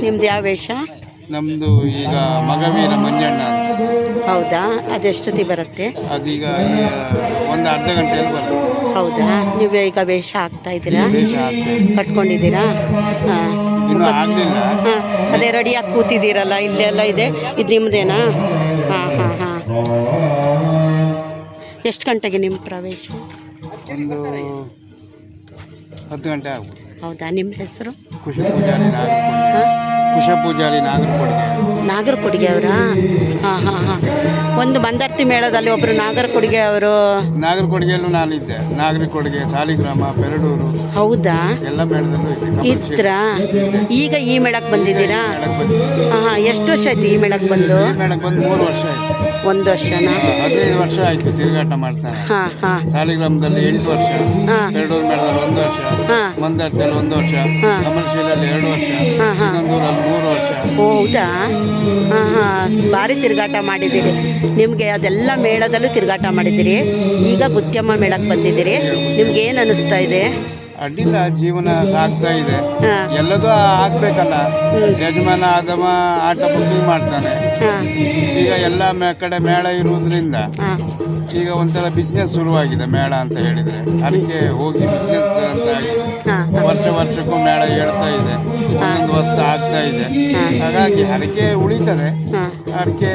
ನಿಮ್ದು ಯಾವ ವೇಷ? ನಮ್ಮದು ಈಗ ಮಗವೀರ ಮಂಜಣ್ಣ ಅಂತ. ಹೌದಾ, ಅದೆಷ್ಟೊತ್ತಿ ಬರುತ್ತೆ? ಅದೀಗ ಒಂದು ಅರ್ಧ ಗಂಟೆಯಲ್ಲಿ ಬರುತ್ತೆ. ಹೌದಾ, ನೀವು ಈಗ ವೇಷ ಹಾಕ್ತಾ ಇದ್ದೀರಾ? ವೇಷ ಆಗ್ತಾ ಇದೆ. ಕಟ್ಕೊಂಡಿದ್ದೀರಾ? ಹಾಂ ಇನ್ನೂ ಆಗಲಿಲ್ಲ. ಹಾಂ, ಅದೇ ರೆಡಿಯಾಗಿ ಕೂತಿದ್ದೀರಲ್ಲ, ಇಲ್ಲೆಲ್ಲ ಇದೆ, ಇದು ನಿಮ್ಮದೇನಾ? ಹಾಂ ಹಾಂ ಹಾಂ. ಎಷ್ಟು ಗಂಟೆಗೆ ನಿಮ್ಮ ಪ್ರವೇಶ? ಒಂದು 10 ಗಂಟೆ ಆಗ್ಬೋದು. ಹೌದಾ, ನಿಮ್ಮ ಹೆಸರು? ಕುಶ ಪೂಜಾರಿ ನಾಗರಕೊಡಿಗೆ. ಹಾಂ, ಕುಶ ಪೂಜಾರಿ ನಾಗರಕೊಡಿಗೆ. ನಾಗರಕೊಡಿಗೆ ಅವರಾ? ಹಾಂ ಹಾಂ ಹಾಂ. ಒಂದು ಮಂದರ್ತಿ ಮೇಳದಲ್ಲಿ ಒಬ್ಬರು ನಾಗರಕೊಡಿಗೆ ಅವರು. ನಾಗರಕೊಡಿಗೆಯಲ್ಲೂ ನಾನಿದ್ದೆ. ನಾಗರಕೊಡಿಗೆ, ಸಾಲಿಗ್ರಾಮ, ಪೆರಡೂರು. ಹೌದಾ, ಎಲ್ಲ ಮೇಳದಲ್ಲೂ ಇದ್ರಾ? ಈಗ ಈ ಮೇಳಕ್ಕೆ ಬಂದಿದ್ದೀರಾ? ಮೇಳಕ್ಕೆ ಬಂದಿದ್ದೆ. ಹಾಂ ಹಾಂ. ಎಷ್ಟು ವರ್ಷ ಆಯ್ತು ಈ ಮೇಳಕ್ಕೆ ಬಂದು? ಈ ಮೇಳಕ್ಕೆ ಬಂದು 3 ವರ್ಷ ಆಯಿತು. 1 ವರ್ಷನಾ? 15 ವರ್ಷ ಆಯಿತು ತಿರುಗಾಟ ಮಾಡ್ತಾನೆ. ಹಾಂ ಹಾಂ ಸಾಲಿಗ್ರಾಮದಲ್ಲಿ 8 ವರ್ಷ, ಹಾಂ ಪೆರಡೂರು ಮೇಳದಲ್ಲಿ 1 ವರ್ಷ, ಹಾಂ ಮಂದರ್ತಿಯಲ್ಲಿ 1 ವರ್ಷ, ಹಾಂ. ಕಮಲಶೀಲಲ್ಲಿ 2 ವರ್ಷ, ಹಾಂ ಹಾಂ. ಸಿಗಂದೂರಲ್ಲಿ 3 ವರ್ಷ. ಹೌದಾ? ಹಾಂ ಹಾಂ. ಭಾರಿ ತಿರುಗಾಟ ಮಾಡಿದ್ದೀರಿ. ನಿಮಗೆ ಅದೆಲ್ಲ ಮೇಳದಲ್ಲೂ ತಿರುಗಾಟ ಮಾಡಿದ್ದೀರಿ. ಈಗ ಗುತ್ಯಮ್ಮ ಮೇಳಕ್ಕೆ ಬಂದಿದ್ದೀರಿ. ನಿಮ್ಗೆ ಏನು ಅನ್ನಿಸ್ತಾ ಇದೆ? ಅಡ್ಡಿಲ್ಲ, ಜೀವನ ಸಾಗ್ತಾ ಇದೆ. ಹಾಂ ಎಲ್ಲದೂ ಆಗ್ಬೇಕಲ್ಲ. ಯಜಮಾನ ಆದಮ ಆಟ ಬುಕ್ಕಿಂಗ್ ಮಾಡ್ತಾನೆ. ಹಾಂ ಈಗ ಎಲ್ಲ ಕಡೆ ಮೇಳ ಇರುವುದರಿಂದ ಹಾಂ ಈಗ ಒಂಥರ ಬಿಸ್ನೆಸ್ ಶುರುವಾಗಿದೆ. ಮೇಳ ಅಂತ ಹೇಳಿದರೆ ಅದಕ್ಕೆ ಹೋಗಿ ಬಿಸ್ನೆಸ್ ಅಂತ ಆಗಿದೆ. ಹಾಂ ವರ್ಷಕ್ಕೂ ಮೇಳ ಹೇಳ್ತಾ ಇದೆ, ಒಂದೊಂದು ವರ್ಷ ಆಗ್ತಾ ಇದೆ. ಹಾಂ. ಹಾಗಾಗಿ ಹರಕೆ ಉಳಿತದೆ. ಹಾಂ ಹರಕೆ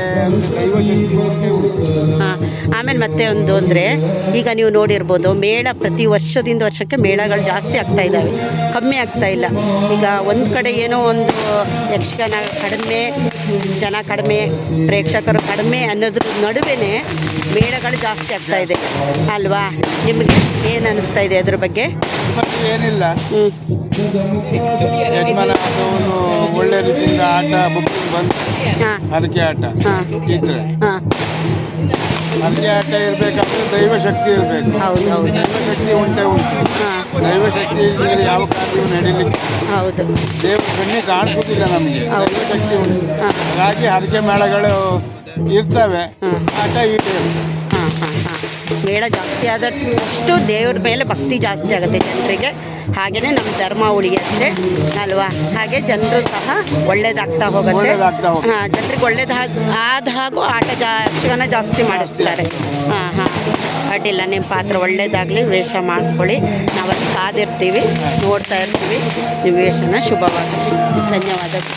ದೈವಶಕ್ತಿ ಉಳಿತದೆ. ಹಾಂ. ಆಮೇಲೆ ಮತ್ತೆ ಒಂದು ಅಂದರೆ, ಈಗ ನೀವು ನೋಡಿರ್ಬೋದು, ಮೇಳ ಪ್ರತಿ ವರ್ಷದಿಂದ ವರ್ಷಕ್ಕೆ ಮೇಳಗಳು ಜಾಸ್ತಿ ಆಗ್ತಾ ಇದ್ದಾವೆ, ಕಮ್ಮಿ ಆಗ್ತಾ ಇಲ್ಲ. ಈಗ ಒಂದು ಕಡೆ ಏನೋ ಒಂದು ಯಕ್ಷಗಾನ ಕಡಿಮೆ, ಜನ ಕಡಿಮೆ, ಪ್ರೇಕ್ಷಕರು ಕಡಿಮೆ ಅನ್ನೋದ್ರ ನಡುವೆ ಮೇಳಗಳು ಜಾಸ್ತಿ ಆಗ್ತಾ ಇದೆ ಅಲ್ವಾ? ನಿಮಗೆ ಏನು ಅನ್ನಿಸ್ತಾ ಇದೆ ಅದ್ರ ಬಗ್ಗೆ? ಮತ್ತೆ ಏನಿಲ್ಲ, ಹ್ಞೂ ಯಜಮಾನ ಆಟವನ್ನು ಒಳ್ಳೆ ರೀತಿಯಿಂದ ಆಟ ಬುಕ್ಕಿಂಗ್ ಬಂದು ಹಾಂ ಹರಕೆ ಆಟ ಹಾಂ ಇದ್ರೆ, ಹಾಂ. ಹರಕೆ ಆಟ ಇರಬೇಕಾದ್ರೆ ದೈವಶಕ್ತಿ ಇರಬೇಕು. ಹೌದು ಹೌದು. ದೈವಶಕ್ತಿ ಉಂಟು. ಹಾಂ ದೈವಶಕ್ತಿ ಇಲ್ಲದ್ರೆ ಯಾವ ಕಾರ್ಯವೂ ನಡೀಲಿಕ್ಕೆ ಹೌದು. ದೇವ್ರ ಕಣ್ಣಿ ಕಾಣಿಸೋದಿಲ್ಲ ನಮಗೆ. ಹೌದು. ದೈವಶಕ್ತಿ ಉಂಟು. ಹಾಂ ಹಾಗಾಗಿ ಹರಕೆ ಮೇಳಗಳು ಇರ್ತವೆ. ಹಾಂ ಆಟ ಇಟ್ಟೆ. ಹಾಂ ಹಾಂ ಹಾಂ. ಮೇಳ ಜಾಸ್ತಿ ಆದಷ್ಟು ದೇವ್ರ ಮೇಲೆ ಭಕ್ತಿ ಜಾಸ್ತಿ ಆಗುತ್ತೆ ಜನರಿಗೆ. ಹಾಗೆಯೇ ನಮ್ಮ ಧರ್ಮ ಉಳಿಯುತ್ತೆ ಅಲ್ವಾ? ಹಾಗೆ ಜನರು ಸಹ ಒಳ್ಳೇದಾಗ್ತಾ ಹೋಗುತ್ತೆ. ಒಳ್ಳೇದಾಗ್ತಾ ಹೋಗುತ್ತೆ. ಹಾಂ, ಜನರಿಗೆ ಆದ ಹಾಗೂ ಆಟ ಯಕ್ಷಗಾನ ಜಾಸ್ತಿ ಮಾಡಿಸ್ತಾರೆ. ಹಾಂ ಹಾಂ. ಅಡ್ಡಿಲ್ಲ, ನಿಮ್ಮ ಪಾತ್ರ ಒಳ್ಳೇದಾಗಲಿ, ವೇಷ ಮಾಡ್ಕೊಳ್ಳಿ. ನಾವಲ್ಲಿ ಕಾದಿರ್ತೀವಿ, ನೋಡ್ತಾ ಇರ್ತೀವಿ. ನಿಮ್ಮ ವೇಷನ ಶುಭವಾಗಲಿ. ಧನ್ಯವಾದಗಳು.